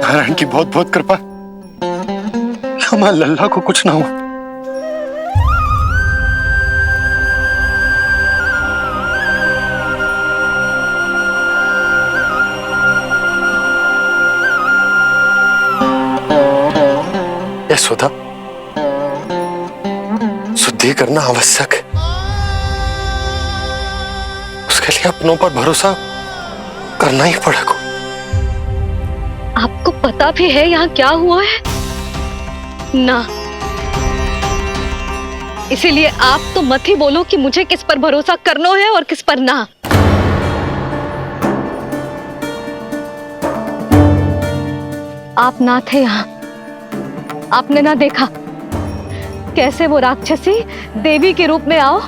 नारायण की बहुत बहुत कृपा, हमारे लल्ला को कुछ ना हो। यशोदा, शुद्धि करना आवश्यक है, उसके लिए अपनों पर भरोसा करना ही पड़ेगा। आपको पता भी है यहाँ क्या हुआ है ना? इसीलिए आप तो मत ही बोलो कि मुझे किस पर भरोसा करना है और किस पर ना। आप ना थे यहाँ, आपने ना देखा कैसे वो राक्षसी देवी के रूप में आओ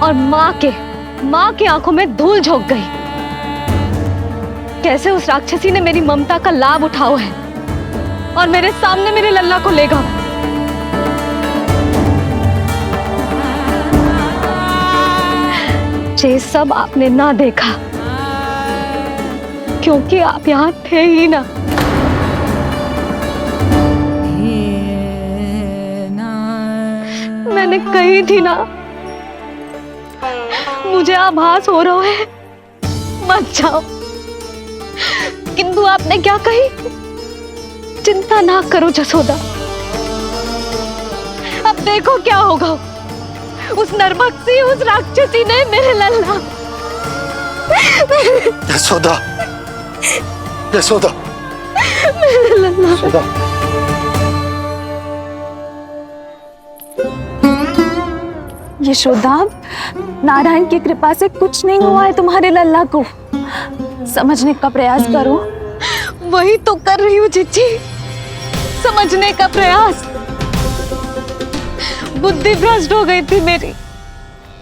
और माँ की आंखों में धूल झोंक गई। कैसे उस राक्षसी ने मेरी ममता का लाभ उठाओ है और मेरे सामने मेरे लल्ला को ले गया। ये सब आपने ना देखा क्योंकि आप यहाँ थे ही ना। मैंने कही थी ना, मुझे आभास हो रहा है, मत जाओ। किंतु आपने क्या कही? चिंता ना करो जसोदा, अब देखो क्या होगा। उस नरभक्षी, उस राक्षसी ने मेरे लल्ला। यशोदा, यशोदा, मेरे लल्ला। यशोदा। यशोदा, नारायण की कृपा से कुछ नहीं हुआ है तुम्हारे लल्ला को। समझने का प्रयास करो। वही तो कर रही हूँ चिच्ची, समझने का प्रयास। बुद्धि भ्रष्ट हो गई थी मेरी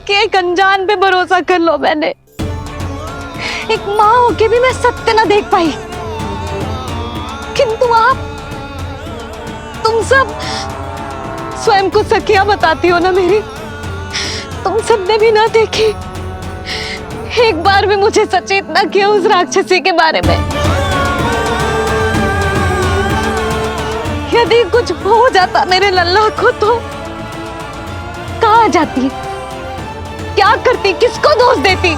कि एक अनजान पे भरोसा कर लो मैंने। एक माँ होके भी मैं सत्य ना देख पाई। किंतु आप, तुम सब स्वयं को सखिया बताती हो ना मेरी, तुम सबने भी ना देखी, एक बार भी मुझे सचेत ना किया उस राक्षसी के बारे में। यदि कुछ हो जाता मेरे लल्ला को तो कहाँ जाती, क्या करती, किसको दोष देती?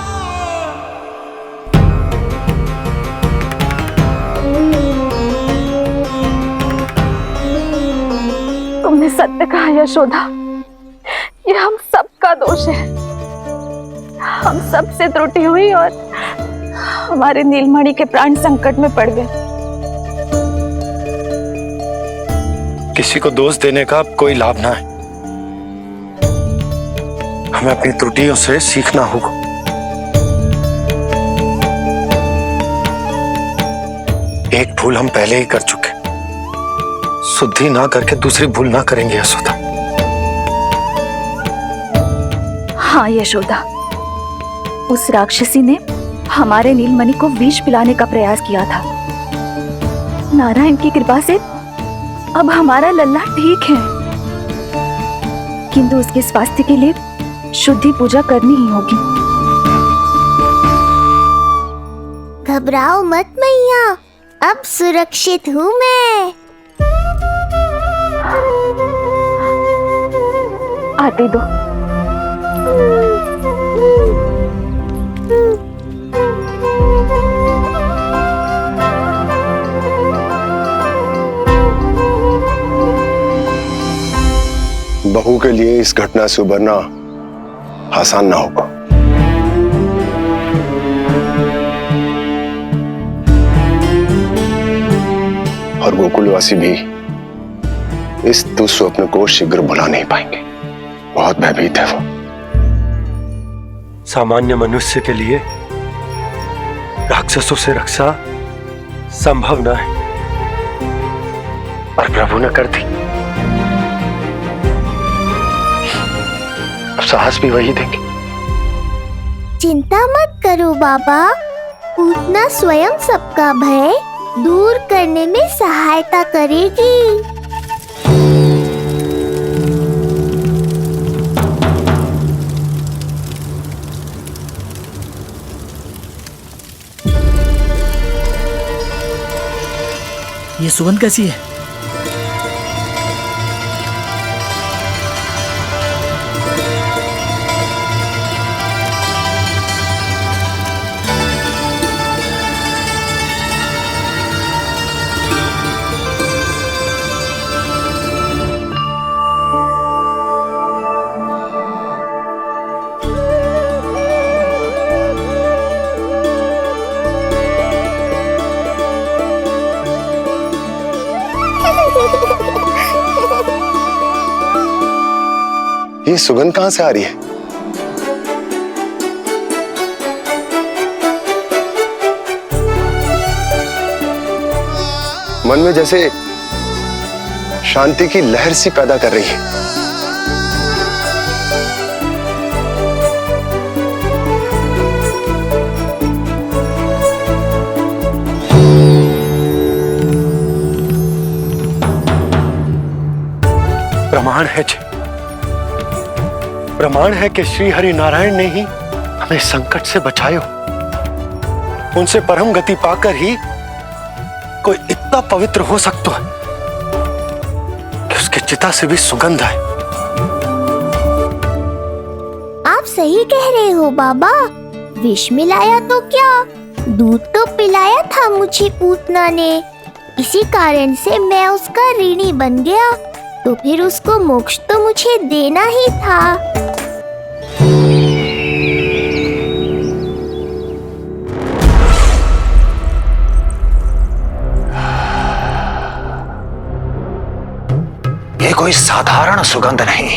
तुमने सत्य कहा यशोदा, ये हम सबका दोष है। हम सबसे त्रुटि हुई और हमारे नीलमणि के प्राण संकट में पड़ गए। किसी को दोष देने का कोई लाभ ना है। हमें अपनी त्रुटियों से सीखना होगा। एक भूल हम पहले ही कर चुके, शुद्धि ना करके दूसरी भूल ना करेंगे यशोदा। हाँ यशोदा, उस राक्षसी ने हमारे नीलमणि को विष पिलाने का प्रयास किया था। नारायण की कृपा से अब हमारा लल्ला ठीक है, किंतु उसके स्वास्थ्य के लिए शुद्धि पूजा करनी ही होगी। घबराओ मत मैया, अब सुरक्षित हूँ मैं। आते दो। बहू के लिए इस घटना से उबरना आसान ना होगा। और गोकुलवासी भी इस दुस्वप्न को शीघ्र भुला नहीं पाएंगे। बहुत भयभीत है वो। सामान्य मनुष्य के लिए राक्षसों से रक्षा संभव न है, और प्रभु ने कर दी। अब साहस भी वही देंगे। चिंता मत करो बाबा, पूतना स्वयं सबका भय दूर करने में सहायता करेगी। ये सुगंध कैसी है? ये सुगंध कहां से आ रही है? मन में जैसे शांति की लहर सी पैदा कर रही है। प्रमाण है जी, प्रमाण है कि श्री हरि नारायण ने ही हमें संकट से बचाए हो। उनसे परम गति पाकर ही कोई इतना पवित्र हो सकता है कि उसके चिता से भी सुगंध है। आप सही कह रहे हो बाबा। विष मिलाया तो क्या, दूध तो पिलाया था मुझे पूतना ने। इसी कारण से मैं उसका ऋणी बन गया, तो फिर उसको मोक्ष तो मुझे देना ही था। ये कोई साधारण सुगंध नहीं,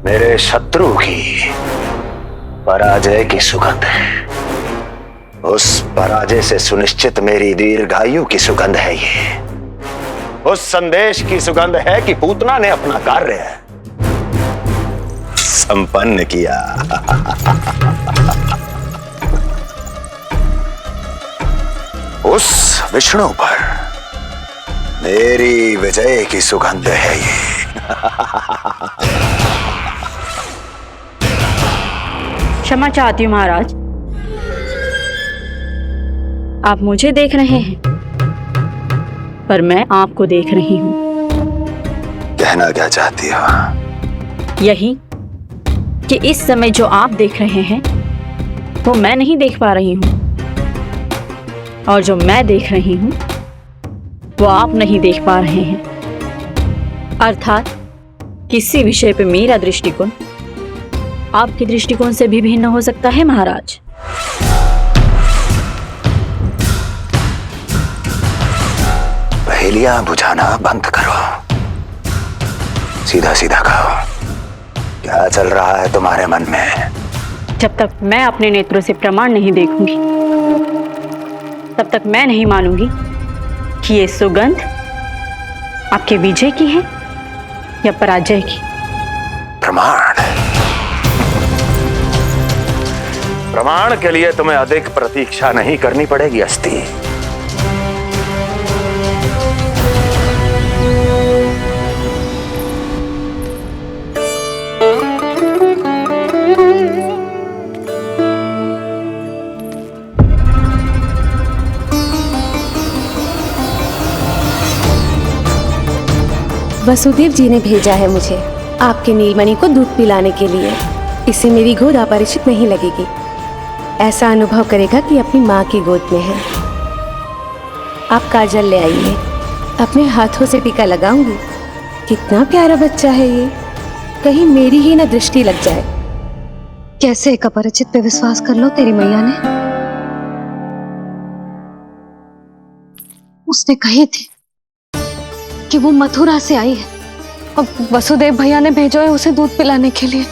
मेरे शत्रु की पराजय की सुगंध है। उस पराजय से सुनिश्चित मेरी दीर्घायु की सुगंध है ये। उस संदेश की सुगंध है कि पूतना ने अपना कार्य संपन्न किया। उस विष्णु पर मेरी विजय की सुगंध है ये। क्षमा चाहती हूँ महाराज, आप मुझे देख रहे हैं पर मैं आपको देख रही हूँ। कहना क्या चाहती हो? यही कि इस समय जो आप देख रहे हैं वो मैं नहीं देख पा रही हूँ, और जो मैं देख रही हूँ वो आप नहीं देख पा रहे हैं। अर्थात किसी विषय पे मेरा दृष्टिकोण आपके दृष्टिकोण से भी भिन्न हो सकता है महाराज। पहेलियां बुझाना बंद करो, सीधा सीधा कहो, क्या चल रहा है तुम्हारे मन में? जब तक मैं अपने नेत्रों से प्रमाण नहीं देखूंगी तब तक मैं नहीं मानूंगी कि ये सुगंध आपके विजय की है या पराजय की। प्रमाण? प्रमाण के लिए तुम्हें अधिक प्रतीक्षा नहीं करनी पड़ेगी अस्ति। वसुदेव जी ने भेजा है मुझे आपके नीलमणि को दूध पिलाने के लिए। इससे मेरी गोद अपरिचित नहीं लगेगी, ऐसा अनुभव करेगा कि अपनी माँ की गोद में है। आप काजल ले आइए, अपने हाथों से टीका लगाऊंगी। कितना प्यारा बच्चा है ये, कहीं मेरी ही ना दृष्टि लग जाए। कैसे एक अपरिचित पे विश्वास कर लो तेरी मैया ने? उसने कही थी कि वो मथुरा से आई है और वसुदेव भैया ने भेजा है उसे दूध पिलाने के लिए।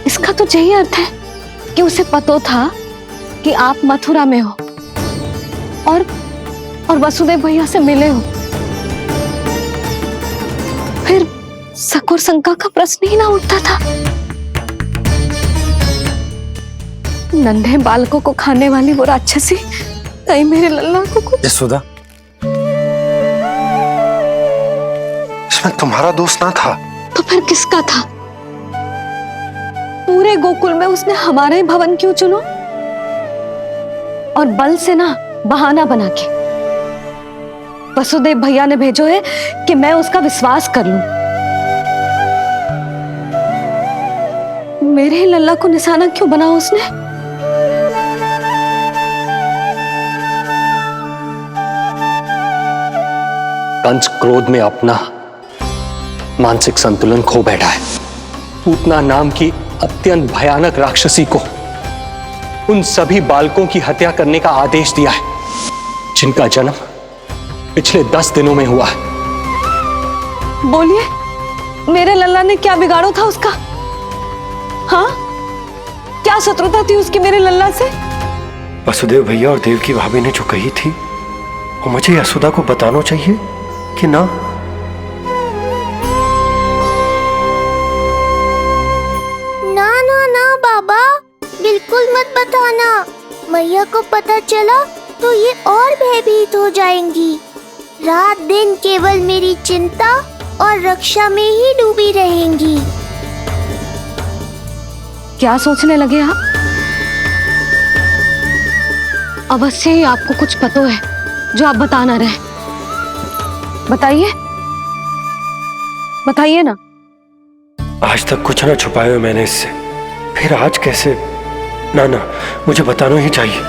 इसका तो यही अर्थ है कि उसे पता था कि आप मथुरा में हो और वसुदेव भैया से मिले हो। फिर शक और शंका का प्रश्न ही ना उठता था। नन्हे बालकों को खाने वाली वो राक्षसी कहीं मेरे लल्ला को कुछ। यशोदा, इसमें तुम्हारा दोष ना था। तो फिर किसका था? पूरे गोकुल में उसने हमारा ही भवन क्यों चुनो? और बल से ना बहाना बना के वसुदेव भैया ने भेजो है कि मैं उसका विश्वास कर लूं। मेरे ही लल्ला को निशाना क्यों बनाया उसने? कंस क्रोध में अपना मानसिक संतुलन खो बैठा है। पूतना नाम की अत्यंत भयानक राक्षसी को उन सभी बालकों की हत्या करने का आदेश दिया है जिनका जन्म पिछले 10 दिनों में हुआ है। बोलिए, मेरे लल्ला ने क्या बिगाड़ो था उसका? हाँ, क्या शत्रुता थी उसकी मेरे लल्ला से? वसुदेव भैया और देवकी भाभी ने जो कही थी वो मुझे यशोदा को बताना चाहिए कि ना? ना ना ना बाबा, बिल्कुल मत बताना। मैया को पता चला तो ये और भयभीत हो जाएंगी। रात दिन केवल मेरी चिंता और रक्षा में ही डूबी रहेंगी। क्या सोचने लगे आप? अवश्य ही आपको कुछ पता है जो आप बता ना रहे। बताइए, बताइए ना। आज तक कुछ ना छुपाया मैंने इससे, फिर आज कैसे? ना ना, मुझे बताना ही चाहिए।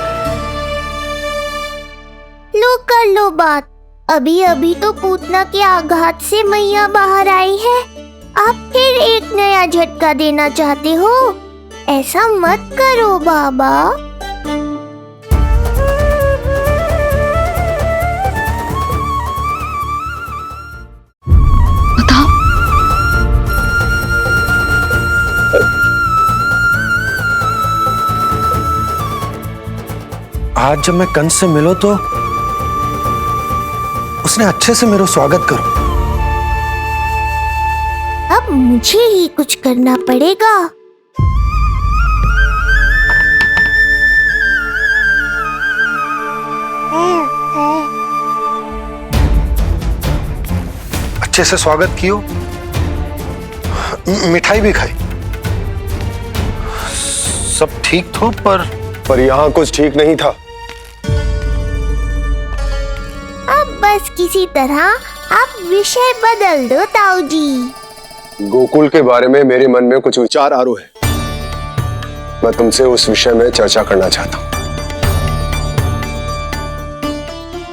लो कर लो बात। अभी अभी तो पूतना के आघात से मैया बाहर आई है, आप फिर एक नया झटका देना चाहते हो? ऐसा मत करो बाबा। बताओ। आज जब मैं कंस से मिलो तो उसने अच्छे से मेरा स्वागत करो। अब मुझे ही कुछ करना पड़ेगा। अच्छे से स्वागत कियो, मिठाई भी खाई, सब ठीक तो, पर यहाँ कुछ ठीक नहीं था। अब बस किसी तरह आप विषय बदल दो ताऊ जी। गोकुल के बारे में मेरे मन में कुछ विचार आ रहे हैं। मैं तुमसे उस विषय में चर्चा करना चाहता हूँ।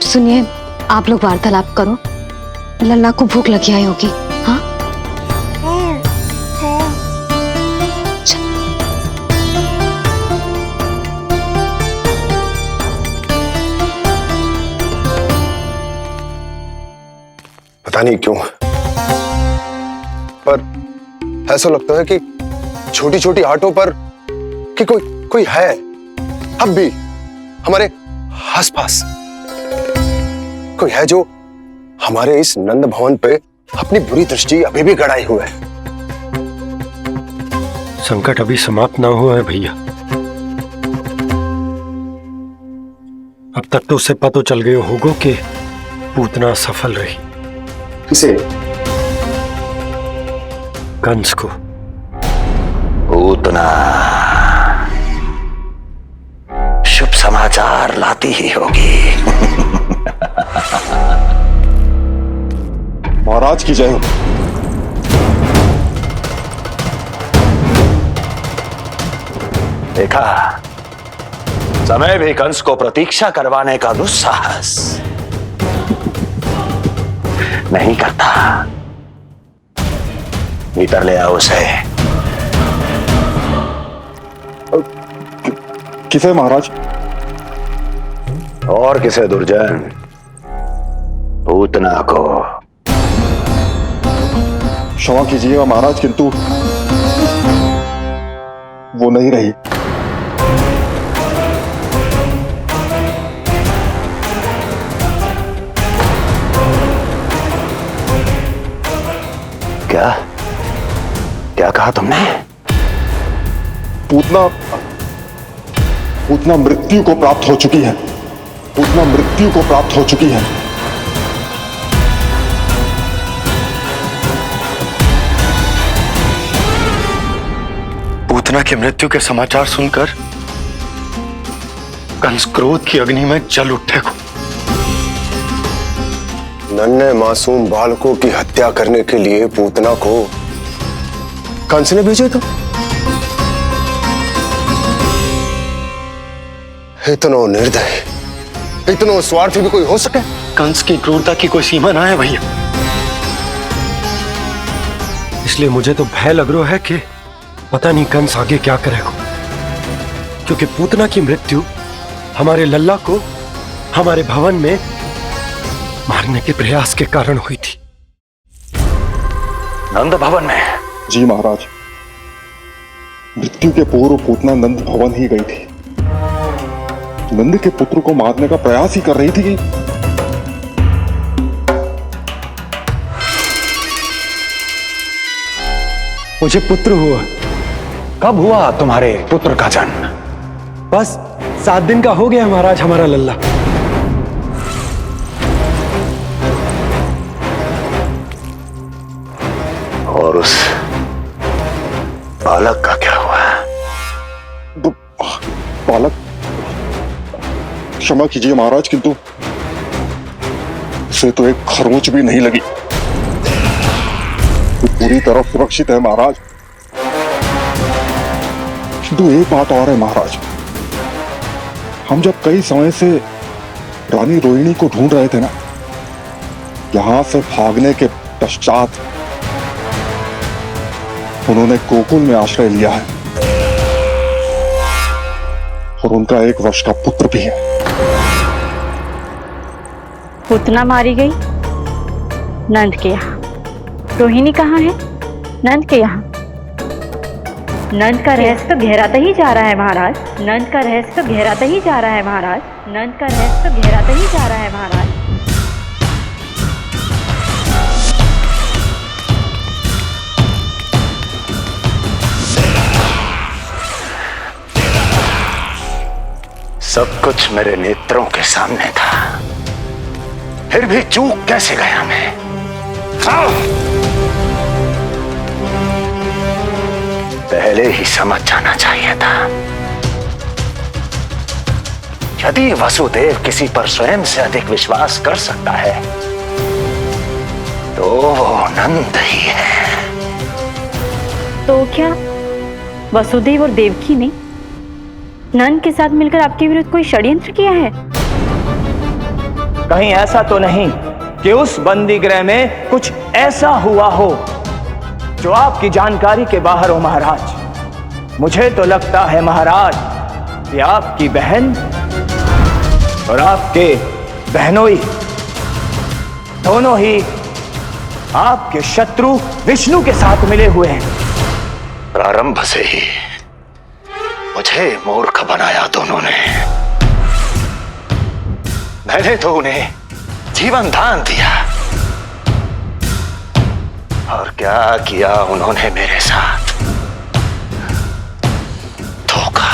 सुनिए, आप लोग वार्तालाप करो। लल्ला को भूख लगी आई होगी। हाँ, पता नहीं क्यों, पर ऐसा लगता है कि छोटी छोटी आटों पर कि कोई है अब भी हमारे आसपास। कोई है जो हमारे इस नंद भवन पे अपनी बुरी दृष्टि अभी भी गड़ाए हुए है। संकट अभी समाप्त ना हुआ है भैया। अब तक तो उसे पता चल गया होगा कि पूतना सफल रही। किसे? कंस को। पूतना शुभ समाचार लाती ही होगी। महाराज की जय हो। देखा, समय भी कंस को प्रतीक्षा करवाने का दुस्साहस नहीं करता। भीतर ले आओ उसे। किसे महाराज? और किसे दुर्जन? पूतना को। क्षमा कीजिएगा महाराज, किंतु वो नहीं रही। क्या क्या कहा तुमने? पूतना मृत्यु को प्राप्त हो चुकी है। पूतना मृत्यु को प्राप्त हो चुकी है। पूतना की मृत्यु के समाचार सुनकर कंस क्रोध की अग्नि में जल उठेगा। नन्हे मासूम बालकों की हत्या करने के लिए पूतना को कंस ने भेजे। तो इतना निर्दय, इतना स्वार्थी भी कोई हो सके? कंस की क्रूरता की कोई सीमा ना है भैया। इसलिए मुझे तो भय लग रहा है कि पता नहीं कंस आगे क्या करेगा, क्योंकि पूतना की मृत्यु हमारे लल्ला को हमारे भवन में मारने के प्रयास के कारण हुई थी। नंद भवन में? जी महाराज, मृत्यु के पूर्व पूतना नंद भवन ही गई थी। नंद के पुत्र को मारने का प्रयास ही कर रही थी। मुझे पुत्र हुआ। कब हुआ तुम्हारे पुत्र का जन्म? बस 7 दिन का हो गया महाराज हमारा लल्ला। और उस बालक का क्या हुआ? बालक, क्षमा कीजिए महाराज, किंतु उसे तो एक खरोंच भी नहीं लगी। वो पूरी तरह सुरक्षित है महाराज। किंतु एक बात और है महाराज, हम जब कई समय से रानी रोहिणी को ढूंढ रहे थे ना, यहां से भागने के पश्चात उन्होंने गोकुल में आश्रय लिया है और उनका 1 वर्ष का पुत्र भी है। पुतना मारी गई नंद के यहाँ। रोहिणी कहाँ है? नंद के यहाँ। नंद का रहस्य तो गहराता ही जा रहा है महाराज। नंद का रहस्य तो गहराता ही जा रहा है महाराज। नंद का रहस्य तो गहराता ही जा रहा है महाराज। सब कुछ मेरे नेत्रों के सामने था, फिर भी चूक कैसे गया मैं? पहले ही समझ जाना चाहिए था। यदि वसुदेव किसी पर स्वयं से अधिक विश्वास कर सकता है तो वो नंद ही है। तो क्या वसुदेव और देवकी ने नंद के साथ मिलकर आपके विरुद्ध कोई षड्यंत्र किया है? कहीं ऐसा तो नहीं कि उस बंदी गृह में कुछ ऐसा हुआ हो जो आपकी जानकारी के बाहर हो महाराज। मुझे तो लगता है महाराज कि आपकी बहन और आपके बहनोई दोनों ही आपके शत्रु विष्णु के साथ मिले हुए हैं। प्रारंभ से ही मुझे मूर्ख बनाया दोनों ने। मैंने तो उन्हें जीवन दान दिया और क्या किया उन्होंने मेरे साथ? धोखा।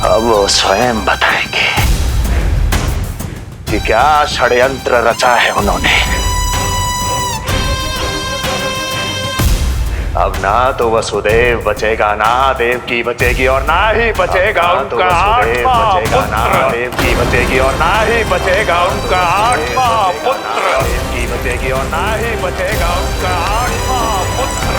अब वो स्वयं बताएंगे कि क्या षड्यंत्र रचा है उन्होंने। अब ना तो वसुदेव बचेगा, ना देवकी बचेगी और ना ही बचेगा उनका आठवां पुत्र। ना देवकी बचेगी और ना ही बचेगा उनका आठवां पुत्र। देवकी बचेगी और ना ही बचेगा उनका आठवां पुत्र।